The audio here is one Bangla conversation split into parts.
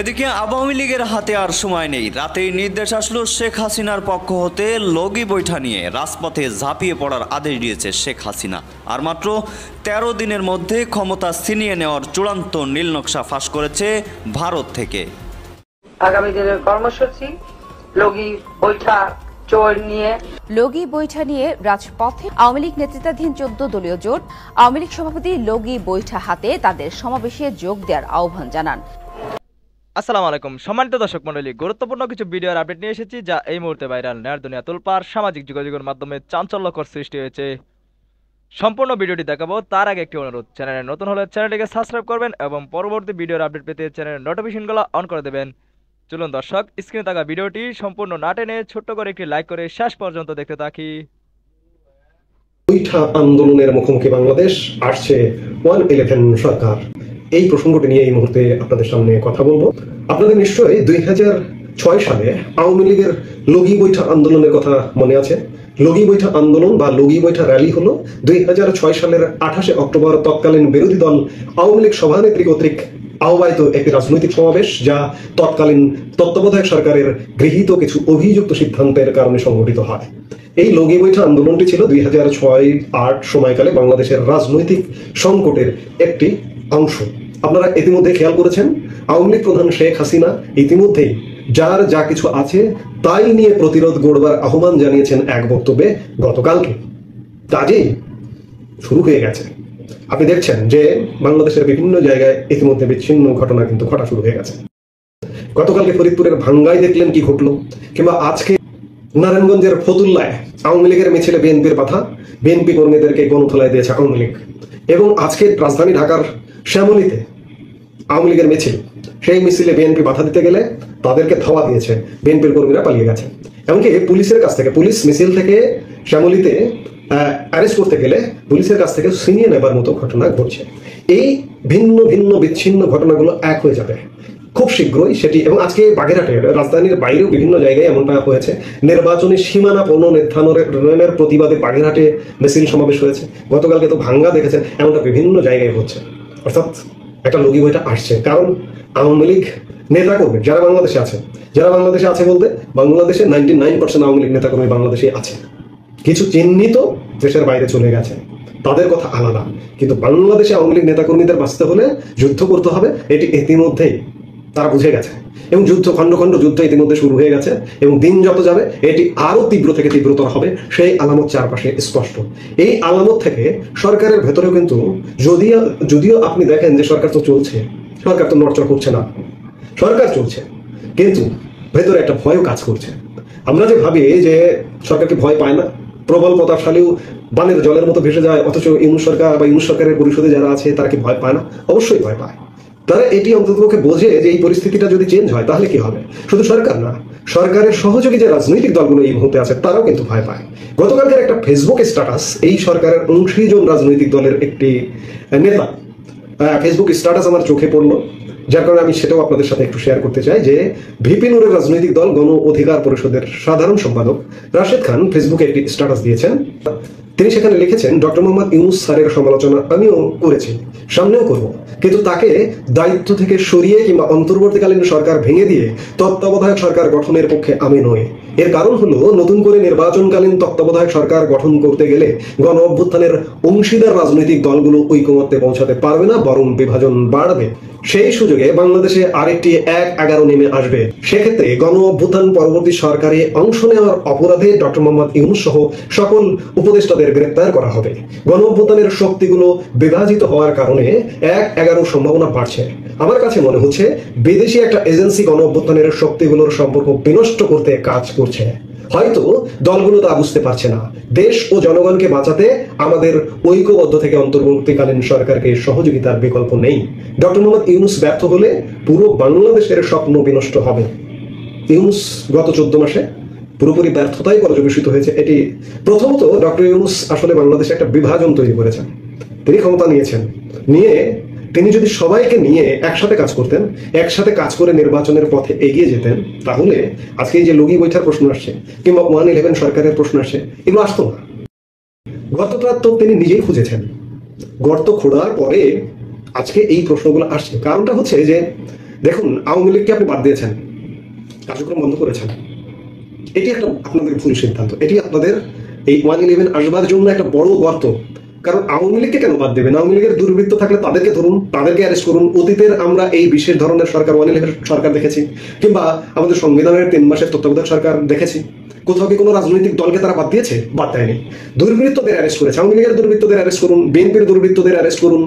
এদিকে আওয়ামী লীগের হাতে আর সময় নেই। রাতেই নির্দেশ আসলো শেখ হাসিনার পক্ষ হতে লগি বৈঠা নিয়ে রাজপথে ঝাঁপিয়ে পড়ার আদেশ দিয়েছে শেখ হাসিনা। আর মাত্র ১৩ দিনের মধ্যে ক্ষমতা ছিনিয়ে নেওয়ার চূড়ান্ত নীলনকশা ফাঁস করেছে ভারত থেকে। আগামী দিনের কর্মসূচি লগি বৈঠা লগি বৈঠা নিয়ে রাজপথে আওয়ামী লীগ নেতৃত্বাধীন ১৪ দলীয় জোট আওয়ামী লীগ সভাপতি লগি বৈঠা হাতে তাদের সমাবেশে যোগ দেওয়ার আহ্বান জানান। আসসালামু আলাইকুম সম্মানিত দর্শক মণ্ডলী, গুরুত্বপূর্ণ কিছু ভিডিওর আপডেট নিয়ে এসেছি যা এই মুহূর্তে ভাইরাল। নেয়ার দুনিয়া তোলপাড় সামাজিক যোগাযোগের মাধ্যমে চাঞ্চল্যকর সৃষ্টি হয়েছে। সম্পূর্ণ ভিডিওটি দেখাবো তার আগে একটি অনুরোধ, চ্যানেলে নতুন হলে চ্যানেলটিকে সাবস্ক্রাইব করবেন এবং পরবর্তী ভিডিওর আপডেট পেতে চ্যানেলের নোটিফিকেশনগুলো অন করে দেবেন। চলুন দর্শক, স্ক্রিনে থাকা ভিডিওটি সম্পূর্ণ না টেনে ছোট্ট করে একটি লাইক করে শেষ পর্যন্ত দেখতে থাকি। বৈঠা আন্দোলনের মুখোমুখি বাংলাদেশ, আসছে 111 সরকার। এই প্রসঙ্গটি নিয়ে এই মুহূর্তে আপনাদের সামনে কথা বলবো। আপনাদের নিশ্চয়ই 2006 সালে আওয়ামী লীগের লগি বৈঠা আন্দোলনের কথা মনে আছে। লগি বৈঠা আন্দোলন বা লগি বৈঠা র্যালি হলো 2006 সালের 28 অক্টোবর তৎকালীন বিরোধী দল আওয়ামী লীগ সভানেত্রী কর্তৃক আহ্বায়িত একটি রাজনৈতিক সমাবেশ, যা তৎকালীন তত্ত্বাবধায়ক সরকারের গৃহীত কিছু অভিযুক্ত সিদ্ধান্তের কারণে সংঘটিত হয়। এই লগি বৈঠা আন্দোলনটি ছিল 2006-08 সময়কালে বাংলাদেশের রাজনৈতিক সংকটের একটি অংশ। আপনারা ইতিমধ্যে খেয়াল করেছেন, আওয়ামী লীগ প্রধান শেখ হাসিনা ইতিমধ্যেই যার যা কিছু আছে তাই নিয়ে প্রতিরোধ গড়বার আহ্বান জানিয়েছেন এক বক্তব্যে গতকালকে। কাজেই শুরু হয়ে গেছে। আপনি দেখছেন যে বাংলাদেশের বিভিন্ন জায়গায় ইতিমধ্যে বিচ্ছিন্ন ঘটনা কিন্তু ঘটা শুরু হয়ে গেছে। গতকালকে ফরিদপুরের ভাঙ্গায় দেখলেন কি ঘটলো, কিংবা আজকে নারায়ণগঞ্জের ফতুল্লায় আওয়ামী লীগের মিছিলে বিএনপির বাধা, বিএনপি কর্মীদেরকে গণধোলাই দিয়েছে আওয়ামী লীগ। এবং আজকে রাজধানী ঢাকার শ্যামলীতে আওয়ামী লীগের মিছিল, সেই মিছিলে বিএনপি বাধা দিতে গেলে তাদেরকে ধাওয়া দিয়েছে, বিএনপির কর্মীরা পালিয়ে গেছে। এমনকি পুলিশের কাছ থেকে, পুলিশ মিছিল থেকে শ্যামলীতে অ্যারেস্ট করতে গেলে পুলিশের কাছ থেকে ছিনিয়ে নেবার মতো ঘটনা ঘটছে। এই ভিন্ন ভিন্ন বিচ্ছিন্ন ঘটনাগুলো এক হয়ে যাবে খুব শীঘ্রই সেটি। এবং আজকে বাগেরহাটে, রাজধানীর বাইরেও বিভিন্ন জায়গায় এমনটা হয়েছে। নির্বাচনী সীমানা পুনর্নির্ধারণের প্রতিবাদে বাগেরহাটে মিছিল সমাবেশ হয়েছে। গতকালকে তো ভাঙ্গা দেখেছেন, এমনটা বিভিন্ন জায়গায় হচ্ছে। অর্থাৎ একটা লগি বৈঠা আসছে, কারণ আওয়ামী লীগ নেতাকর্মী যারা বাংলাদেশে আছে বলতে বাংলাদেশে 99% আওয়ামী লীগ নেতাকর্মী বাংলাদেশে আছে। কিছু চিহ্নিত দেশের বাইরে চলে গেছে, তাদের কথা আলাদা। কিন্তু বাংলাদেশে আওয়ামী লীগ নেতাকর্মীদের বাঁচতে হলে যুদ্ধ করতে হবে, এটি ইতিমধ্যেই তারা বুঝে গেছে। এবং যুদ্ধ, খণ্ড খণ্ড যুদ্ধ ইতিমধ্যে শুরু হয়ে গেছে। এবং দিন যত যাবে এটি আরো তীব্র থেকে তীব্রতর হবে, সেই আলামত চারপাশে স্পষ্ট। এই আলামত থেকে সরকারের ভেতরেও কিন্তু যদিও আপনি দেখেন যে সরকার তো চলছে, সরকার তো নড়চড় করছে না, সরকার চলছে, কিন্তু ভেতরে একটা ভয়ও কাজ করছে। আমরা যে ভাবি যে সরকারকে ভয় পায় না, প্রবল প্রতাপশালীও বানের জলের মতো ভেসে যায়, অথচ ইউনূস সরকার বা ইউনূস সরকারের পরিষদে যারা আছে তারা কি ভয় পায় না? অবশ্যই ভয় পায়। তারা এটি অন্ততপক্ষে বোঝে যে এই পরিস্থিতিটা যদি চেঞ্জ হয় তাহলে কি হবে। শুধু সরকার না, সরকারের সহযোগী যে রাজনৈতিক দলগুলো এই মুহূর্তে আছে তারাও কিন্তু ভয় পায়। গতকালকের একটা ফেসবুক স্ট্যাটাস, এই সরকারের অংশীজন রাজনৈতিক দলের একটি নেতা ফেসবুক স্ট্যাটাস আমার চোখে পড়লো, যার কারণে আমি সেটাও আপনাদের সাথে একটু শেয়ার করতে চাই। যে ভিপি নুরের রাজনৈতিক দল গণ অধিকার পরিষদের সাধারণ সম্পাদক রাশেদ খান ফেসবুকে একটি স্ট্যাটাস দিয়েছেন। তিনি সেখানে লিখেছেন, ডক্টর মোহাম্মদ ইউনূস স্যারের সমালোচনা আমিও করেছি, সামনেও করব, কিন্তু তাকে দায়িত্ব থেকে সরিয়ে কিংবা অন্তর্বর্তীকালীন সরকার ভেঙে দিয়ে তত্ত্বাবধায়ক সরকার গঠনের পক্ষে আমি নই। এর কারণ হলো, নতুন করে নির্বাচনকালীন তত্ত্বাবধায়ক সরকার গঠন করতে গেলে গণ অভ্যুত্থানের অংশীদার রাজনৈতিক দলগুলো ঐকমত্যে পৌঁছাতে পারবে না, বরং বিভাজন বাড়বে। সেই সুযোগে বাংলাদেশে আরেকটি 1-11 নেমে আসবে। সেক্ষেত্রে গণ অভ্যুত্থান পরবর্তী সরকারে অংশ নেওয়ার অপরাধে ডক্টর মোহাম্মদ ইউনূস সহ সকল উপদেষ্টাদের গ্রেপ্তার করা হবে। গণ অভ্যুত্থানের শক্তিগুলো বিভাজিত হওয়ার কারণে 1-11 সম্ভাবনা বাড়ছে। আমার কাছে মনে হচ্ছে বিদেশি একটা এজেন্সি গণ অভ্যুত্থানের শক্তিগুলোর সম্পর্ক বিনষ্ট করতে কাজ করছে। হয়তো দলগুলো তা বুঝতে পারছে না। দেশ ও জনগণকে বাঁচাতে আমাদের ঐক্যবদ্ধ থেকে অন্তর্বর্তীকালীন সরকারকে সহযোগিতার বিকল্প নেই। ডক্টর মোহাম্মদ ইউনূস ব্যর্থ হলে পুরো বাংলাদেশের স্বপ্ন বিনষ্ট হবে। ইউনূস গত 14 মাসে পুরোপুরি ব্যর্থতাই পর্যবেসিত হয়েছে। এটি প্রথমত, ডক্টর ইউনূস আসলে বাংলাদেশে একটা বিভাজন তৈরি করেছেন। তিনি ক্ষমতা নিয়েছেন, নিয়ে তিনি যদি সবাইকে নিয়ে একসাথে কাজ করতেন, একসাথে কাজ করে নির্বাচনের পথে এগিয়ে যেতেন, তাহলে আজকে এই যে লগি বৈঠার প্রশ্ন আসছে কিংবা 111 সরকারের প্রশ্ন আসছে, এগুলো আসতো না। গর্তটা তো তিনি নিজেই খুঁজেছেন, গর্ত খোঁড়ার পরে আজকে এই প্রশ্নগুলো আসছে। কারণটা হচ্ছে যে দেখুন, আওয়ামী লীগকে আপনি বাদ দিয়েছেন, কার্যক্রম বন্ধ করেছেন, এটি একটা আপনাদের ভুল সিদ্ধান্ত। এটি আপনাদের এই 111 আসবার জন্য একটা বড় গর্ত। কারণ আওয়ামী লীগকে কেন বাদ দেবেন? আওয়ামী লীগের দুর্বৃত্ত থাকলে তাদেরকে ধরুন, তাদেরকে অ্যারেস্ট করুন। অতীতের আমরা এই বিশেষ ধরনের সরকার 111 সরকার দেখেছি, কিংবা আমাদের সংবিধানের 3 মাসের তত্ত্বাবধায়ক সরকার দেখেছি। কোথাও কি কোনো রাজনৈতিক দলকে তারা বাদ দিয়েছে? বাদ দেয়নি। দুর্বৃত্তদের অ্যারেস্ট করেছে। আওয়ামী লীগের দুর্বৃত্তদের অ্যারেস্ট করুন, বিএনপির দুর্বৃত্তদের অ্যারেস্ট করুন।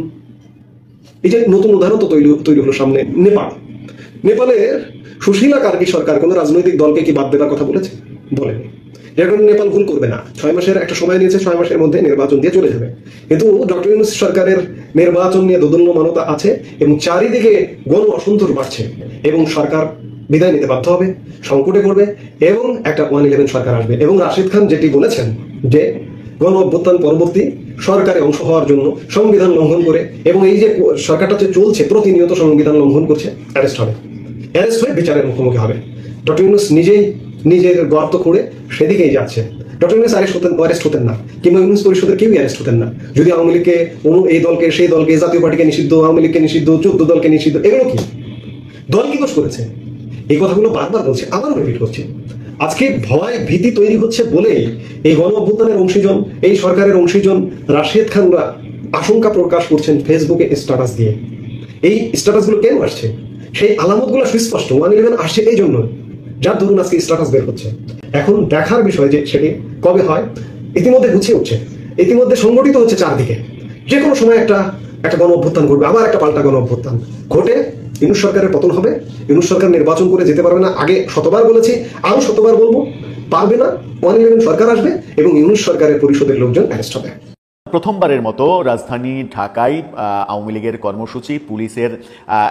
এই যে নতুন উদাহরণ তো তৈরি হলো সামনে, নেপাল। নেপালের সুশীলা কার্কি সরকার কোনো রাজনৈতিক দলকে কি বাদ দেওয়ার কথা বলেছে? বলেনি। এর কারণে নেপাল ভুল করবে না। 6 মাসের একটা সময় নিয়েছে, 6 মাসের মধ্যে নির্বাচন দিয়ে চলে যাবে। কিন্তু ডক্টর ইউনূস সরকারের নির্বাচন নিয়ে দোদুল্যমানতা আছে এবং চারিদিকে গণ অসন্তোষ বাড়ছে এবং সরকার বিদায় নিতে বাধ্য হবে, সংকটে পড়বে এবং একটা 111 সরকার আসবে। এবং রাশিদ খান যেটি বলেছেন যে গণ অভ্যুত্থান পরবর্তী সরকারে অংশ হওয়ার জন্য সংবিধান লঙ্ঘন করে, এবং এই যে সরকারটা যে চলছে প্রতিনিয়ত সংবিধান লঙ্ঘন করছে, অ্যারেস্ট হবে, অ্যারেস্ট হয়ে বিচারের মুখোমুখি হবে। ডক্টর ইউনূস নিজেই নিজের গর্ত খুঁড়ে সেদিকেই যাচ্ছে। ডক্টর ইউনূস অ্যারেস্ট হতেন না, কিংবা ইউনূস পরিষদের কেউই অ্যারেস্ট হতেন না যদি আওয়ামী লীগকে, এই দলকে সেই দলকে, জাতীয় পার্টিকে নিষিদ্ধ, আওয়ামী লীগকে নিষিদ্ধ, 14 দলকে নিষিদ্ধ, এগুলো কি দল কি দোষ করেছে? এই কথাগুলো বারবার বলছে, আবারও রিপিট করছি। আজকে ভয় ভীতি তৈরি হচ্ছে বলেই এই গণ অভ্যুত্থানের অংশীজন, এই সরকারের অংশীজন রাশিদ খানরা আশঙ্কা প্রকাশ করছেন ফেসবুকে স্ট্যাটাস দিয়ে। এই স্ট্যাটাসগুলো কেন আসছে? সেই আলামতগুলো সুস্পষ্ট। 111 আসছে এই জন্য, যার ধরুন আজকে স্ট্যাটাস বের হচ্ছে। এখন দেখার বিষয় যে সেটি কবে হয়। ইতিমধ্যে গুছিয়ে উঠছে, ইতিমধ্যে সংগঠিত হচ্ছে চারদিকে। যে কোনো সময় একটা গণ অভ্যুত্থান ঘটবে, আবার একটা পাল্টা গণ অভ্যুত্থান ঘটে ইউনূস সরকারের পতন হবে। ইউনূস সরকার নির্বাচন করে যেতে পারবে না। আগে শতবার বলেছি, আরো শতবার বলবো, পারবে না। 111 সরকার আসবে এবং ইউনূস সরকারের পরিষদের লোকজন অ্যারেস্ট হবে। প্রথমবারের মতো রাজধানী ঢাকায় আওয়ামী লীগের কর্মসূচি, পুলিশের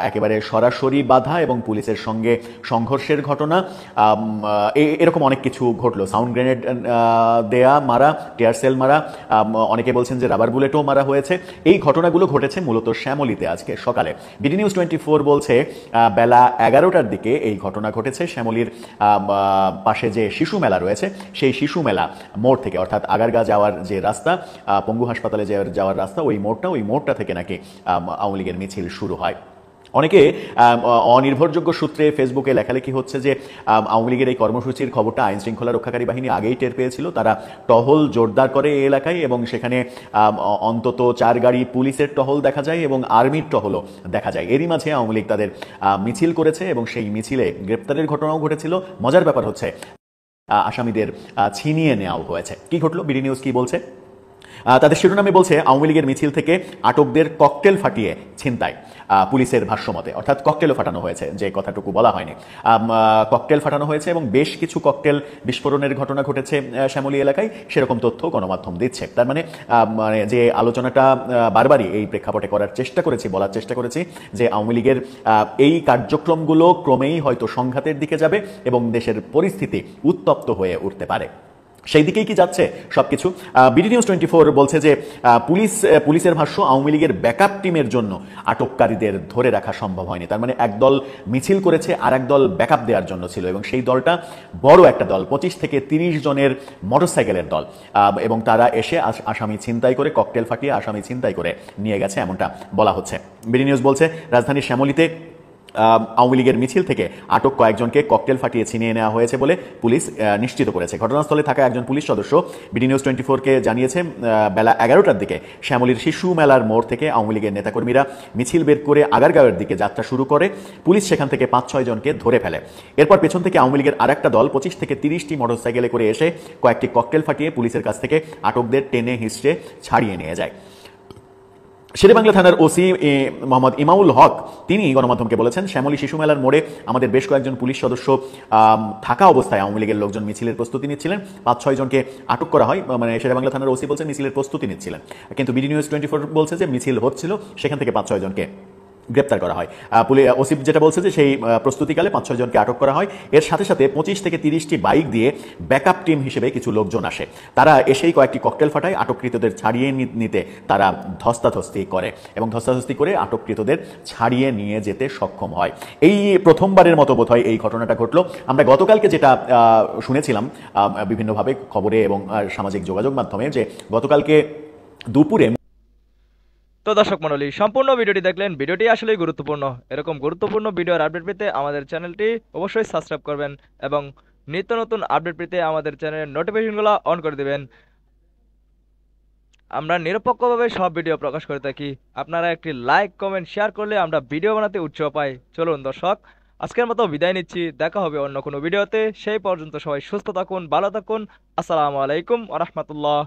একেবারে সরাসরি বাধা এবং পুলিশের সঙ্গে সংঘর্ষের ঘটনা, এরকম অনেক কিছু ঘটলো। সাউন্ড গ্রেনেড দেয়া, মারা, টিয়ার সেল মারা, অনেকে বলছেন যে রাবার বুলেটও মারা হয়েছে। এই ঘটনাগুলো ঘটেছে মূলত শ্যামলীতে আজকে সকালে। বিডি নিউজ 24 বলছে বেলা 11টার দিকে এই ঘটনা ঘটেছে। শ্যামলীর পাশে যে শিশু মেলা রয়েছে, সেই শিশু মেলা মোড় থেকে, অর্থাৎ আগারগাঁ যাওয়ার যে রাস্তা, পঙ্গু হাসপাতালে যাওয়ার রাস্তা, ওই মোড়টা থেকে নাকি আওয়ামী লীগের মিছিল শুরু হয়। অনেকে অনির্ভরযোগ্য সূত্রে ফেসবুকে লেখালেখি হচ্ছে যে আওয়ামী লীগের এই কর্মসূচির খবরটা আইন শৃঙ্খলা রক্ষাকারী বাহিনী আগেই টের পেয়েছিল। তারা টহল জোরদার করে এই এলাকায় এবং সেখানে অন্তত 4 গাড়ি পুলিশের টহল দেখা যায় এবং আর্মির টহলও দেখা যায়। এরই মাঝে আওয়ামী লীগ তাদের মিছিল করেছে এবং সেই মিছিলে গ্রেপ্তারের ঘটনাও ঘটেছিল। মজার ব্যাপার হচ্ছে আসামিদের ছিনিয়ে নেওয়াও হয়েছে। কি ঘটলো? বিডি নিউজ কি বলছে? তাদের শিরোনামে বলছে আওয়ামী লীগের মিছিল থেকে আটকদের ককটেল ফাটিয়ে ছিনতাই। পুলিশের ভাষ্যমতে, অর্থাৎ ককটেলও ফাটানো হয়েছে, যে কথাটুকু বলা হয়নি। ককটেল ফাটানো হয়েছে এবং বেশ কিছু ককটেল বিস্ফোরণের ঘটনা ঘটেছে শ্যামলী এলাকায়, সেরকম তথ্য গণমাধ্যম দিচ্ছে। তার মানে যে আলোচনাটা বারবারই এই প্রেক্ষাপটে করার চেষ্টা করেছি, বলার চেষ্টা করেছি যে আওয়ামী লীগের এই কার্যক্রমগুলো ক্রমেই হয়তো সংঘাতের দিকে যাবে এবং দেশের পরিস্থিতি উত্তপ্ত হয়ে উঠতে পারে। সেই দিকেই কি যাচ্ছে সবকিছু? বিডি নিউজ 24 বলছে যে পুলিশের ভাষ্য, আওয়ামী লীগের ব্যাকআপ টিমের জন্য আটককারীদের ধরে রাখা সম্ভব হয়নি। তার মানে একদল মিছিল করেছে, আর একদল ব্যাকআপ দেওয়ার জন্য ছিল, এবং সেই দলটা বড় একটা দল, 25 থেকে 30 জনের মোটরসাইকেলের দল, এবং তারা এসে আসামি ছিনতাই করে, ককটেল ফাটিয়ে আসামি ছিনতাই করে নিয়ে গেছে, এমনটা বলা হচ্ছে। বিডি নিউজ বলছে রাজধানীর শ্যামলীতে আওয়ামী লীগের মিছিল থেকে আটক কয়েকজনকে ককটেল ফাটিয়ে ছিনিয়ে নেওয়া হয়েছে বলে পুলিশ নিশ্চিত করেছে। ঘটনাস্থলে থাকা একজন পুলিশ সদস্য বিডি নিউজ 24-কে জানিয়েছে বেলা 11টার দিকে শ্যামলীর শিশু মেলার মোড় থেকে আওয়ামী লীগের নেতাকর্মীরা মিছিল বের করে আগারগাঁওয়ের দিকে যাত্রা শুরু করে। পুলিশ সেখান থেকে 5-6 জনকে ধরে ফেলে। এরপর পেছন থেকে আওয়ামী লীগের আরেকটা দল 25 থেকে 30টি মোটরসাইকেলে করে এসে কয়েকটি ককটেল ফাটিয়ে পুলিশের কাছ থেকে আটকদের টেনে হিঁচড়ে ছাড়িয়ে নিয়ে যায়। শেরেবাংলা থানার ওসি মোহাম্মদ ইমাউল হক তিনি গণমাধ্যমকে বলেছেন, শ্যামলী শিশু মেলার মোড়ে আমাদের বেশ কয়েকজন পুলিশ সদস্য থাকা অবস্থায় আওয়ামী লীগের লোকজন মিছিলের প্রস্তুতি নিচ্ছিলেন। 5-6 জনকে আটক করা হয়। মানে শেরেবাংলা থানার ওসি বলছেন মিছিলের প্রস্তুতি নিচ্ছিলেন, কিন্তু বিডি নিউজ 24 বলছে যে মিছিল হচ্ছিল, সেখান থেকে 5-6 জনকে গ্রেপ্তার করা হয়। ওসি যেটা বলছে যে সেই প্রস্তুতিকালে 5-6 জনকে আটক করা হয়। এর সাথে সাথে 25 থেকে 30টি বাইক দিয়ে ব্যাকআপ টিম হিসেবে কিছু লোকজন আসে। তারা এসেই কয়েকটি ককটেল ফাটায়, আটককৃতদের ছাড়িয়ে নিতে তারা ধস্তাধস্তি করে এবং ধস্তাধস্তি করে আটককৃতদের ছাড়িয়ে নিয়ে যেতে সক্ষম হয়। এই প্রথমবারের মতো বোধহয় এই ঘটনাটা ঘটলো। আমরা গতকালকে যেটা শুনেছিলাম বিভিন্নভাবে খবরে এবং সামাজিক যোগাযোগ মাধ্যমে, যে গতকালকে দুপুরে তো দর্শক মণ্ডলী, সম্পূর্ণ ভিডিওটি দেখলেন। ভিডিওটি আসলেই গুরুত্বপূর্ণ। এরকম গুরুত্বপূর্ণ ভিডিওর আপডেট পেতে আমাদের চ্যানেলটি অবশ্যই সাবস্ক্রাইব করবেন এবং নিত্য নতুন আপডেট পেতে আমাদের চ্যানেলের নোটিফিকেশনগুলো অন করে দিবেন। আমরা নিরপেক্ষভাবে সব ভিডিও প্রকাশ করে থাকি। আপনারা একটি লাইক, কমেন্ট, শেয়ার করলে আমরা ভিডিও বানাতে উৎসাহ পাই। চলুন দর্শক, আজকের মতো বিদায় নিচ্ছি। দেখা হবে অন্য কোনো ভিডিওতে। সেই পর্যন্ত সবাই সুস্থ থাকুন, ভালো থাকুন। আসসালামু আলাইকুম ওয়া রাহমাতুল্লাহ।